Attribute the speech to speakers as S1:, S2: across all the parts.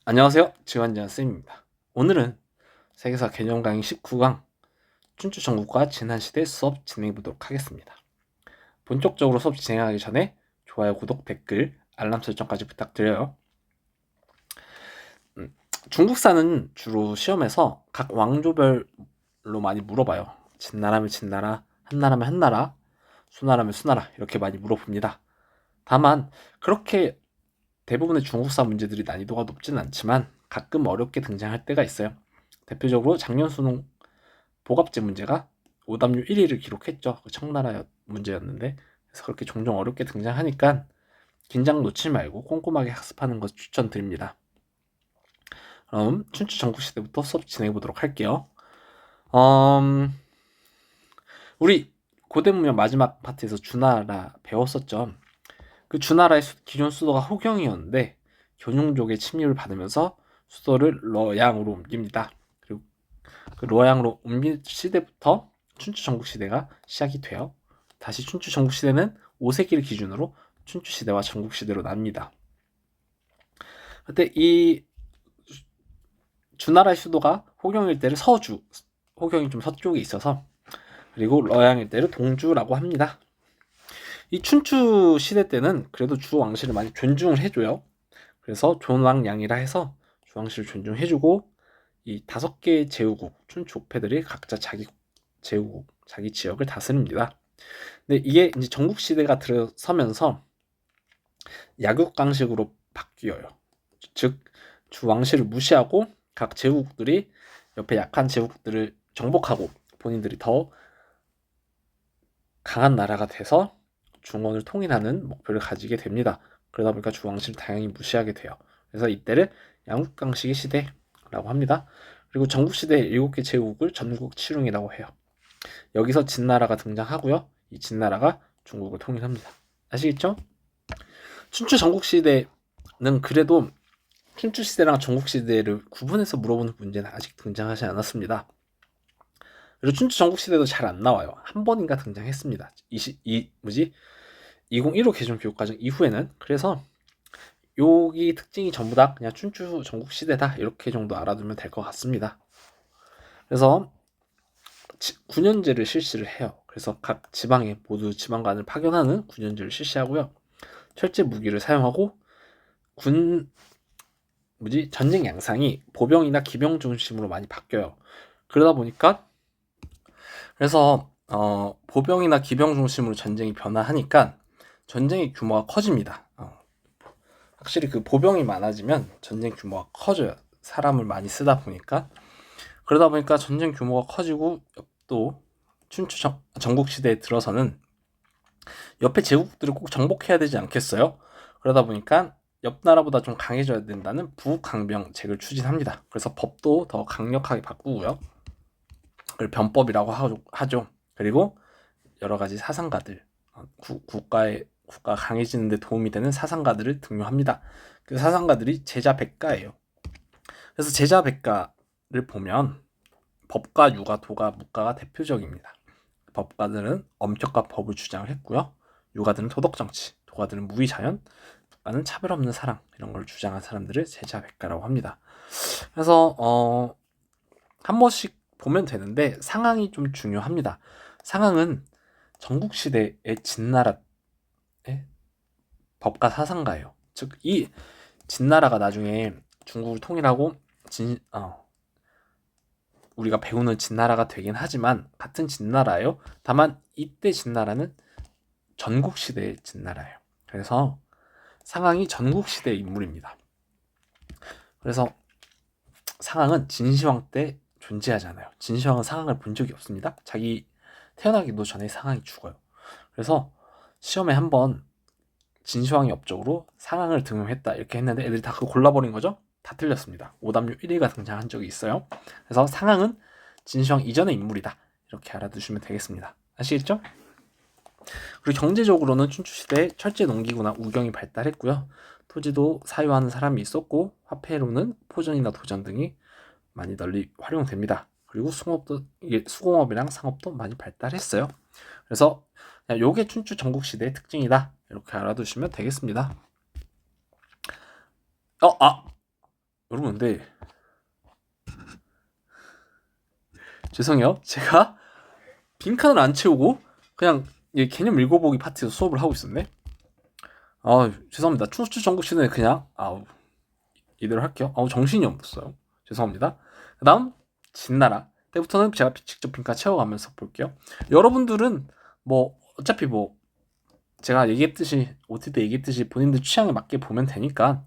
S1: 안녕하세요. 지원지원 쌤입니다. 오늘은 세계사 개념 강의 19강 춘추 전국과 진한시대 수업 진행해 보도록 하겠습니다. 본격적으로 수업 진행하기 전에 좋아요, 구독, 댓글, 알람 설정까지 부탁드려요. 중국사는 주로 시험에서 각 왕조별로 많이 물어봐요. 진나라면 진나라, 한나라면 한나라, 수나라면 수나라 이렇게 많이 물어봅니다. 다만 그렇게 대부분의 중국사 문제들이 난이도가 높진 않지만 가끔 어렵게 등장할 때가 있어요. 대표적으로 작년 수능 보갑제 문제가 오답률 1위를 기록했죠. 그 청나라 문제였는데, 그래서 그렇게 종종 어렵게 등장하니까 긴장 놓지 말고 꼼꼼하게 학습하는 것 추천드립니다. 그럼 춘추 전국시대부터 수업 진행해 보도록 할게요. 우리 고대 문명 마지막 파트에서 주나라 배웠었죠. 그 주나라의 기존 수도가 호경이었는데 견용족의 침입을 받으면서 수도를 러양으로 옮깁니다. 그리고 그 러양으로 옮긴 시대부터 춘추 전국시대가 시작이 돼요. 다시 춘추 전국시대는 5세기를 기준으로 춘추시대와 전국시대로 납니다. 그때 이 주나라의 수도가 호경 일대를 서주, 호경이 좀 서쪽에 있어서, 그리고 러양 일대를 동주라고 합니다. 이 춘추 시대 때는 그래도 주 왕실을 많이 존중을 해줘요. 그래서 존왕양이라 해서 주 왕실을 존중해주고, 이 5개의 제후국 춘추 옥패들이 각자 자기 제후국, 자기 지역을 다스립니다. 근데 이게 이제 전국 시대가 들어서면서 약육강식으로 바뀌어요. 즉 주 왕실을 무시하고 각 제후국들이 옆에 약한 제후국들을 정복하고 본인들이 더 강한 나라가 돼서 중원을 통일하는 목표를 가지게 됩니다. 그러다 보니까 주 왕실을 당연히 무시하게 돼요. 그래서 이때를 양국강식의 시대라고 합니다. 그리고 전국시대의 7개 제국을 전국칠웅이라고 해요. 여기서 진나라가 등장하고요. 이 진나라가 중국을 통일합니다. 아시겠죠? 춘추 전국시대는 그래도 춘추시대랑 전국시대를 구분해서 물어보는 문제는 아직 등장하지 않았습니다. 그리고 춘추 전국시대도 잘 안 나와요. 한 번인가 등장했습니다. 2015 개정 교육과정 이후에는. 그래서 여기 특징이 전부 다 그냥 춘추 전국시대다 이렇게 정도 알아두면 될 것 같습니다. 그래서 9년제를 실시를 해요. 그래서 각 지방에 모두 지방관을 파견하는 9년제를 실시하고요. 철제 무기를 사용하고 전쟁 양상이 보병이나 기병 중심으로 많이 바뀌어요. 그러다 보니까 보병이나 기병 중심으로 전쟁이 변화하니까 전쟁의 규모가 커집니다. 확실히 그 보병이 많아지면 전쟁 규모가 커져요. 사람을 많이 쓰다 보니까. 그러다 보니까 전쟁 규모가 커지고, 또 춘추 전국 시대에 들어서는 옆에 제국들을 꼭 정복해야 되지 않겠어요? 그러다 보니까 옆 나라보다 좀 강해져야 된다는 부강병책을 추진합니다. 그래서 법도 더 강력하게 바꾸고요. 그걸 변법이라고 하죠. 그리고 여러 가지 사상가들, 국가가 강해지는 데 도움이 되는 사상가들을 등용합니다. 그 사상가들이 제자백가예요. 그래서 제자백가를 보면 법가, 유가, 도가, 묵가가 대표적입니다. 법가들은 엄격한 법을 주장을 했고요. 유가들은 도덕정치, 도가들은 무위자연, 묵가는 차별 없는 사랑, 이런 걸 주장한 사람들을 제자백가라고 합니다. 그래서 한 번씩 보면 되는데 상황이 좀 중요합니다. 상황은 전국시대의 진나라의 법가 사상가예요. 즉 이 진나라가 나중에 중국을 통일하고 우리가 배우는 진나라가 되긴 하지만 같은 진나라예요. 다만 이때 진나라는 전국시대의 진나라예요. 그래서 상황이 전국시대의 인물입니다. 그래서 상황은 진시황 때 존재하지 않아요. 진시황은 상황을 본 적이 없습니다. 자기 태어나기도 전에 상황이 죽어요. 그래서 시험에 한번 진시황이 업적으로 상황을 등용했다 이렇게 했는데 애들이 다 그거 골라버린 거죠? 다 틀렸습니다. 오답률 1위가 등장한 적이 있어요. 그래서 상황은 진시황 이전의 인물이다 이렇게 알아두시면 되겠습니다. 아시겠죠? 그리고 경제적으로는 춘추시대에 철제 농기구나 우경이 발달했고요. 토지도 사유하는 사람이 있었고 화폐로는 포전이나 도전 등이 많이 널리 활용됩니다. 그리고 수공업이랑 상업도 많이 발달했어요. 그래서 요게 춘추 전국시대의 특징이다 이렇게 알아두시면 되겠습니다. 여러분 근데 죄송해요. 제가 빈칸을 안 채우고 그냥 개념 읽어보기 파트에서 수업을 하고 있었네. 죄송합니다. 충수 전국 시대에 그냥 이대로 할게요. 정신이 없었어요. 죄송합니다. 그 다음 진나라 때부터는 제가 직접 빈칸 채워가면서 볼게요. 여러분들은 뭐 어차피 뭐 제가 얘기했듯이 OT 때 얘기했듯이 본인들 취향에 맞게 보면 되니까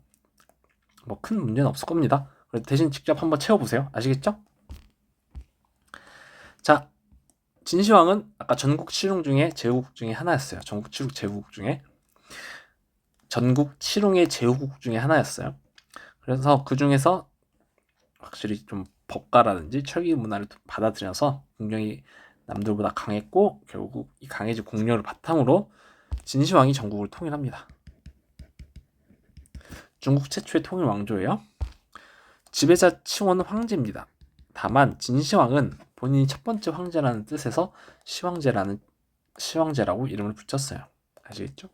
S1: 뭐 큰 문제는 없을 겁니다. 대신 직접 한번 채워보세요. 아시겠죠? 자, 진시황은 아까 전국 칠웅 중에 제후국 중에 하나였어요. 전국 제후국 칠웅의 제후국 중에 하나였어요. 그래서 그 중에서 확실히 좀 법가라든지 철기 문화를 받아들여서 굉장히 남들보다 강했고 결국 이 강해진 국력을 바탕으로 진시황이 전국을 통일합니다. 중국 최초의 통일 왕조예요. 지배자 칭호는 황제입니다. 다만 진시황은 본인이 첫 번째 황제라는 뜻에서 시황제라고 이름을 붙였어요. 아시겠죠?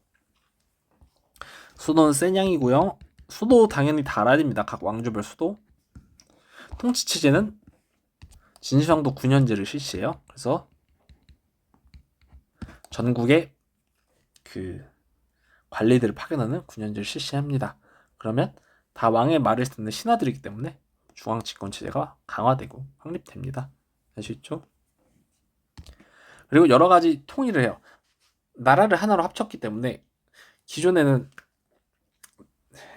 S1: 수도는 센양이고요. 수도 당연히 다 알아야 됩니다. 각 왕조별 수도. 통치 체제는 진시황도 9년제를 실시해요. 그래서 전국에 그 관리들을 파견하는 9년제를 실시합니다. 그러면 다 왕의 말을 듣는 신하들이기 때문에 중앙 집권 체제가 강화되고 확립됩니다. 아시겠죠? 그리고 여러 가지 통일을 해요. 나라를 하나로 합쳤기 때문에 기존에는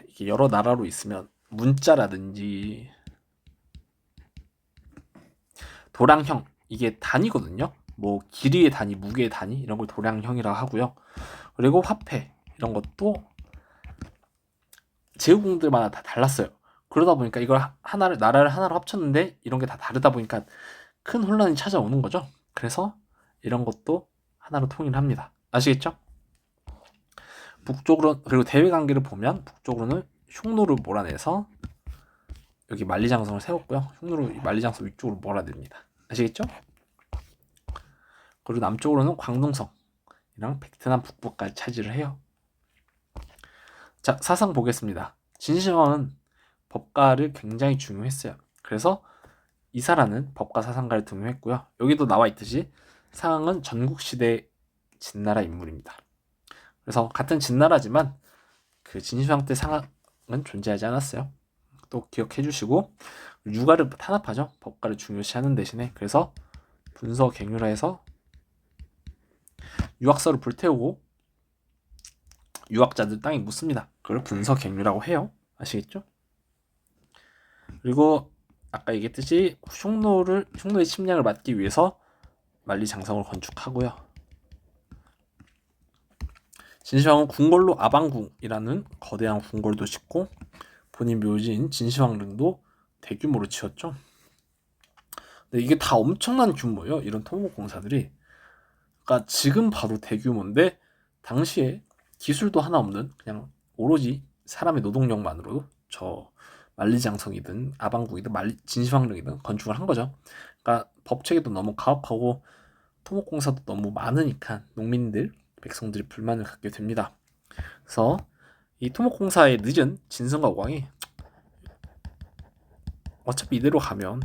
S1: 이게 여러 나라로 있으면 문자라든지 도량형 이게 단위거든요. 뭐 길이의 단위, 무게의 단위 이런 걸 도량형이라고 하고요. 그리고 화폐 이런 것도 제후국들마다 다 달랐어요. 그러다 보니까 이걸 나라를 하나로 합쳤는데 이런 게 다 다르다 보니까 큰 혼란이 찾아오는 거죠. 그래서 이런 것도 하나로 통일합니다. 아시겠죠? 북쪽으로 그리고 대외 관계를 보면 북쪽으로는 흉노를 몰아내서 여기 만리장성을 세웠고요. 흉노를 만리장성 위쪽으로 몰아냅니다. 아시겠죠? 그리고 남쪽으로는 광둥성이랑 베트남 북부까지 차지를 해요. 자, 사상 보겠습니다. 진시황은 법가를 굉장히 중요했어요. 그래서 이사라는 법가 사상가를 등용했고요. 여기도 나와 있듯이 상황은 전국시대 진나라 인물입니다. 그래서 같은 진나라지만 그 진시황 때 상황은 존재하지 않았어요. 또 기억해 주시고 유가를 탄압하죠. 법가를 중요시하는 대신에. 그래서 분서 갱유라 해서 유학서를 불태우고 유학자들 땅에 묻습니다. 그걸 분서 갱유라고 해요. 아시겠죠? 그리고 아까 얘기했듯이 흉노의 침략을 막기 위해서 만리장성을 건축하고요. 진시황은 궁궐로 아방궁이라는 거대한 궁궐도 짓고 본인 묘지인 진시황릉도 대규모로 지었죠. 근데 이게 다 엄청난 규모예요. 이런 토목공사들이. 그러니까 지금 봐도 대규모인데 당시에 기술도 하나 없는 그냥 오로지 사람의 노동력만으로도 저 만리장성이든 아방궁이든 진시황릉이든 건축을 한 거죠. 그러니까 법체계도 너무 가혹하고 토목공사도 너무 많으니까 농민들, 백성들이 불만을 갖게 됩니다. 그래서 이 토목공사의 늦은 진성과 오광이 어차피 이대로 가면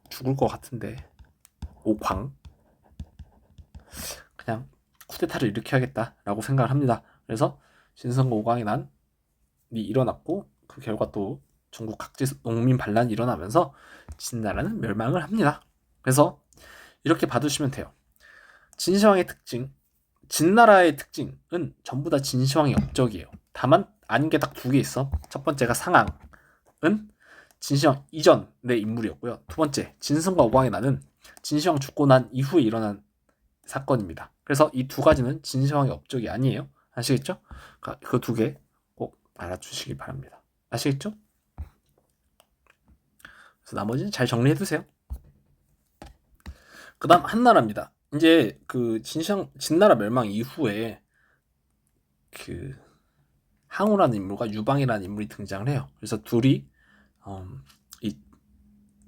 S1: 죽을 것 같은데 오광 그냥 쿠데타를 일으켜야겠다라고 생각을 합니다. 그래서 진성과 오광의 난이 일어났고 그 결과 또 전국 각지 농민 반란이 일어나면서 진나라는 멸망을 합니다. 그래서 이렇게 봐두시면 돼요. 진시황의 특징, 진나라의 특징은 전부 다 진시황의 업적이에요. 다만 아닌 게 딱 2개 있어. 첫 번째가 상황은 진시황 이전의 인물이었고요. 두 번째 진성과 오광의 난은 진시황 죽고 난 이후에 일어난 사건입니다. 그래서 이 2가지는 진시황의 업적이 아니에요. 아시겠죠? 그 2개 꼭 알아주시기 바랍니다. 아시겠죠? 그래서 나머지는 잘 정리해두세요. 그 다음 한나라입니다. 이제 그 진나라 멸망 이후에 그 항우라는 인물과 유방이라는 인물이 등장을 해요. 그래서 둘이 이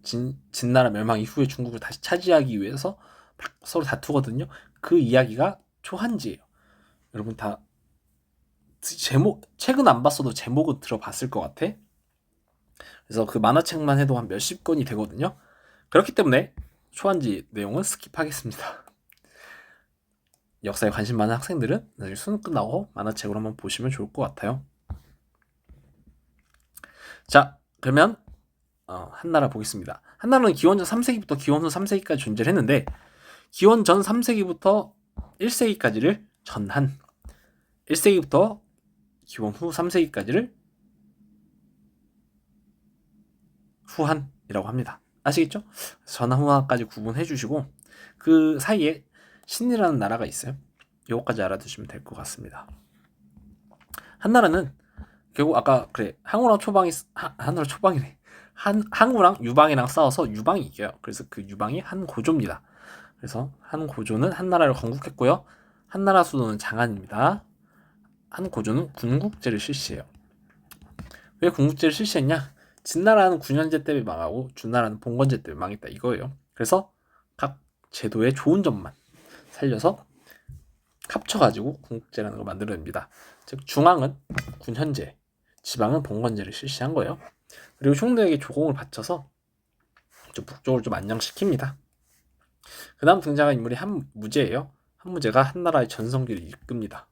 S1: 진나라 멸망 이후에 중국을 다시 차지하기 위해서 서로 다투거든요. 그 이야기가 초한지예요. 여러분 다 제목 책은 안 봤어도 제목은 들어봤을 것 같아. 그래서 그 만화책만 해도 한 몇십 권이 되거든요. 그렇기 때문에 초한지 내용은 스킵하겠습니다. 역사에 관심 많은 학생들은 나중에 수능 끝나고 만화책으로 한번 보시면 좋을 것 같아요. 자, 그러면 한나라 보겠습니다. 한나라는 기원전 3세기부터 기원 후 3세기까지 존재를 했는데 기원전 3세기부터 1세기까지를 전한, 1세기부터 기원 후 3세기까지를 후한이라고 합니다. 아시겠죠? 전한 후한까지 구분해 주시고 그 사이에 신이라는 나라가 있어요. 이것까지 알아두시면 될 것 같습니다. 한나라는 결국 아까 그래 항우랑 초방이 한나라 초방이네. 항우랑 유방이랑 싸워서 유방이 이겨요. 그래서 그 유방이 한고조입니다. 그래서 한고조는 한나라를 건국했고요. 한나라 수도는 장안입니다. 한고조는 군국제를 실시해요. 왜 군국제를 실시했냐? 진나라는 9년제 때문에 망하고 준나라는 봉건제 때문에 망했다 이거예요. 그래서 각 제도의 좋은 점만 살려서 합쳐가지고 군국제라는 걸 만들어냅니다. 즉 중앙은 군현제, 지방은 봉건제를 실시한 거예요. 그리고 흉노에게 조공을 바쳐서 좀 북쪽을 좀 안정시킵니다. 그 다음 등장한 인물이 한무제예요. 한무제가 한나라의 전성기를 이끕니다.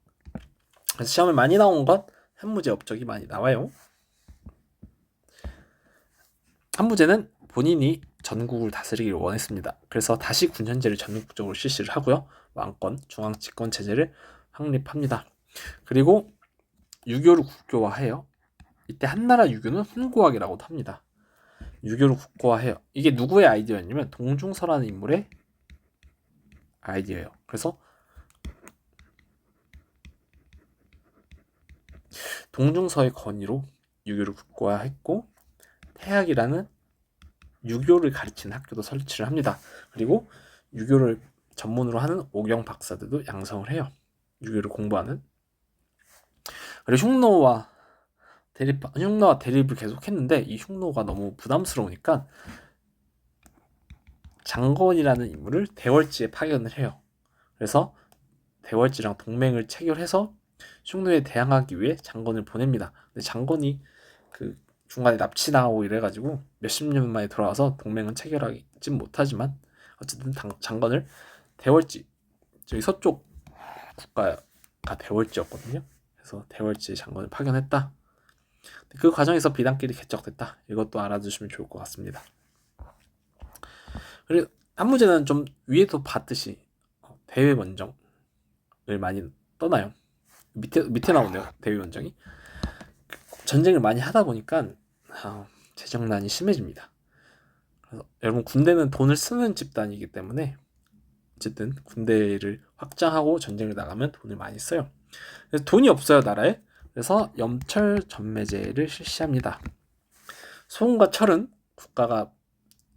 S1: 그래서 시험에 많이 나온 건 한무제 업적이 많이 나와요. 한무제는 본인이 전국을 다스리기를 원했습니다. 그래서 다시 군현제를 전국적으로 실시를 하고요. 왕권, 중앙집권 체제를 확립합니다. 그리고 유교를 국교화해요. 이때 한나라 유교는 훈고학이라고도 합니다. 유교를 국교화해요. 이게 누구의 아이디어였냐면 동중서라는 인물의 아이디어예요. 그래서 동중서의 건의로 유교를 국교화했고 태학이라는 유교를 가르치는 학교도 설치를 합니다. 그리고 유교를 전문으로 하는 오경 박사들도 양성을 해요. 유교를 공부하는. 그리고 흉노와 대립을 계속했는데 이 흉노가 너무 부담스러우니까 장건이라는 인물을 대월지에 파견을 해요. 그래서 대월지랑 동맹을 체결해서 흉노에 대항하기 위해 장건을 보냅니다. 근데 장건이 그 중간에 납치당하고 이래가지고 몇십 년 만에 돌아와서 동맹은 체결하지 못하지만 어쨌든 장건을 대월지, 저기 서쪽 국가가 대월지였거든요. 그래서 대월지에 장건을 파견했다. 그 과정에서 비단길이 개척됐다. 이것도 알아두시면 좋을 것 같습니다. 그리고 한무제는 좀 위에도 봤듯이 대외 원정을 많이 떠나요. 밑에 나오네요. 대외 원정이. 전쟁을 많이 하다 보니까 재정난이 심해집니다. 그래서 여러분 군대는 돈을 쓰는 집단이기 때문에 어쨌든 군대를 확장하고 전쟁을 나가면 돈을 많이 써요. 그래서 돈이 없어요 나라에. 그래서 염철 전매제를 실시합니다. 소금과 철은 국가가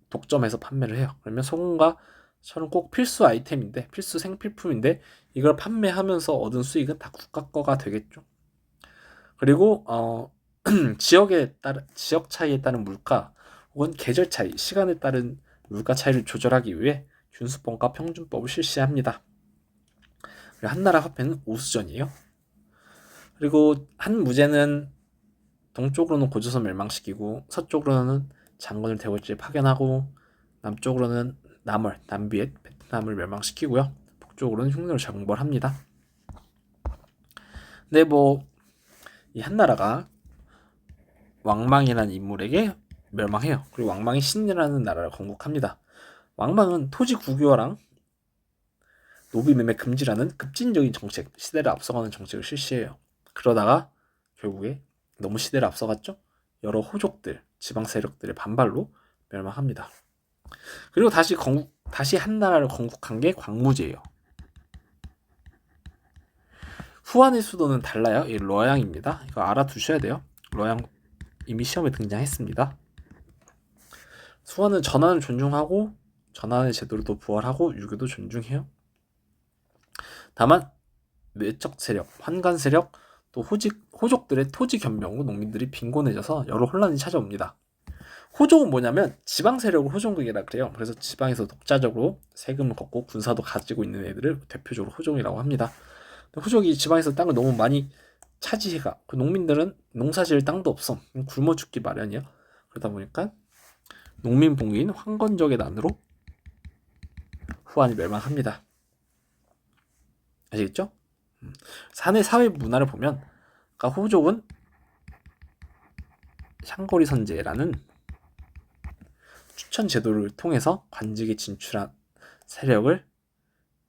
S1: 독점해서 판매를 해요. 그러면 소금과 철은 꼭 필수 아이템인데 필수 생필품인데 이걸 판매하면서 얻은 수익은 다 국가 거가 되겠죠. 그리고 지역 차이에 따른 물가 혹은 계절 차이, 시간에 따른 물가 차이를 조절하기 위해 균수법과 평준법을 실시합니다. 한나라 화폐는 오수전이에요. 그리고 한무제는 동쪽으로는 고조선 멸망시키고 서쪽으로는 장건을 대월지에 파견하고 남쪽으로는 남비엣, 베트남을 멸망시키고요. 북쪽으로는 흉노를 정벌합니다. 근데 이 한나라가 왕망이라는 인물에게 멸망해요. 그리고 왕망이 신이라는 나라를 건국합니다. 왕망은 토지 국유화랑 노비 매매 금지라는 급진적인 정책, 시대를 앞서가는 정책을 실시해요. 그러다가 결국에 너무 시대를 앞서갔죠? 여러 호족들, 지방 세력들의 반발로 멸망합니다. 그리고 다시 한나라를 건국한 게 광무제예요. 후한의 수도는 달라요. 이 러양입니다. 이거 알아두셔야 돼요. 러양 이미 시험에 등장했습니다. 수한은 전한을 존중하고 전한의 제도를 부활하고 유교도 존중해요. 다만 외적 세력, 환관 세력, 또 호족들의 토지 겸명 후 농민들이 빈곤해져서 여러 혼란이 찾아옵니다. 호족은 뭐냐면 지방 세력을 호족이라 그래요. 그래서 지방에서 독자적으로 세금을 걷고 군사도 가지고 있는 애들을 대표적으로 호족이라고 합니다. 호족이 지방에서 땅을 너무 많이 차지해가 그 농민들은 농사 지을 땅도 없어 굶어 죽기 마련이야. 그러다 보니까 농민 봉기인 황건적의 난으로 후한이 멸망합니다. 아시겠죠? 산의 사회 문화를 보면 그러니까 호족은 샹거리 선제라는 추천 제도를 통해서 관직에 진출한 세력을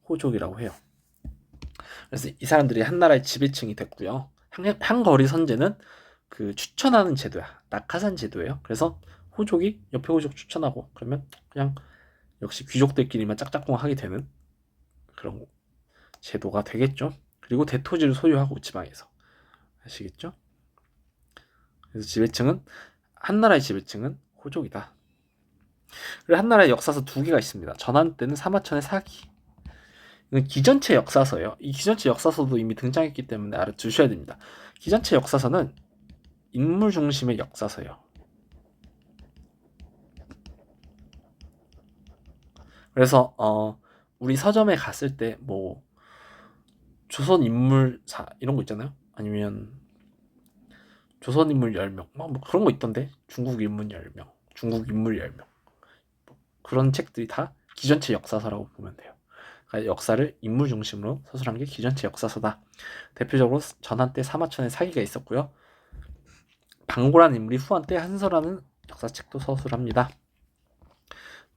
S1: 호족이라고 해요. 그래서 이 사람들이 한나라의 지배층이 됐고요. 향거리 선제는 그 추천하는 제도야. 낙하산 제도예요. 그래서 호족이 옆에 호족 추천하고 그러면 그냥 역시 귀족들끼리만 짝짝꿍하게 되는 그런 제도가 되겠죠. 그리고 대토지를 소유하고 지방에서 아시겠죠? 그래서 지배층은 한나라의 지배층은 호족이다. 그리고 한나라의 역사서 두 개가 있습니다. 전한 때는 사마천의 사기. 이건 기전체 역사서예요. 이 기전체 역사서도 이미 등장했기 때문에 알아두셔야 됩니다. 기전체 역사서는 인물 중심의 역사서예요. 그래서 우리 서점에 갔을 때 뭐 조선 인물사 이런 거 있잖아요. 아니면 조선 인물 10명 뭐 그런 거 있던데. 중국 인물 10명, 중국 인물 10명. 그런 책들이 다 기전체 역사서라고 보면 돼요. 그러니까 역사를 인물 중심으로 서술한 게 기전체 역사서다. 대표적으로 전한 때 사마천의 사기가 있었고요. 방고란 인물이 후한 때 한서라는 역사책도 서술합니다.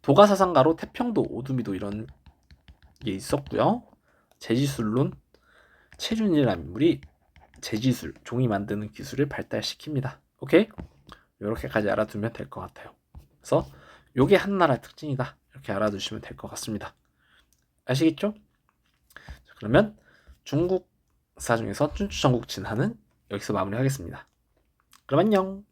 S1: 도가사상가로 태평도, 오두미도 이런 게 있었고요. 제지술론 채륜이라는 인물이 제지술, 종이 만드는 기술을 발달시킵니다. 오케이? 이렇게까지 알아두면 될 것 같아요. 그래서 요게 한나라의 특징이다. 이렇게 알아두시면 될 것 같습니다. 아시겠죠? 그러면 중국사 중에서 춘추전국 진화는 여기서 마무리하겠습니다. 그럼 안녕.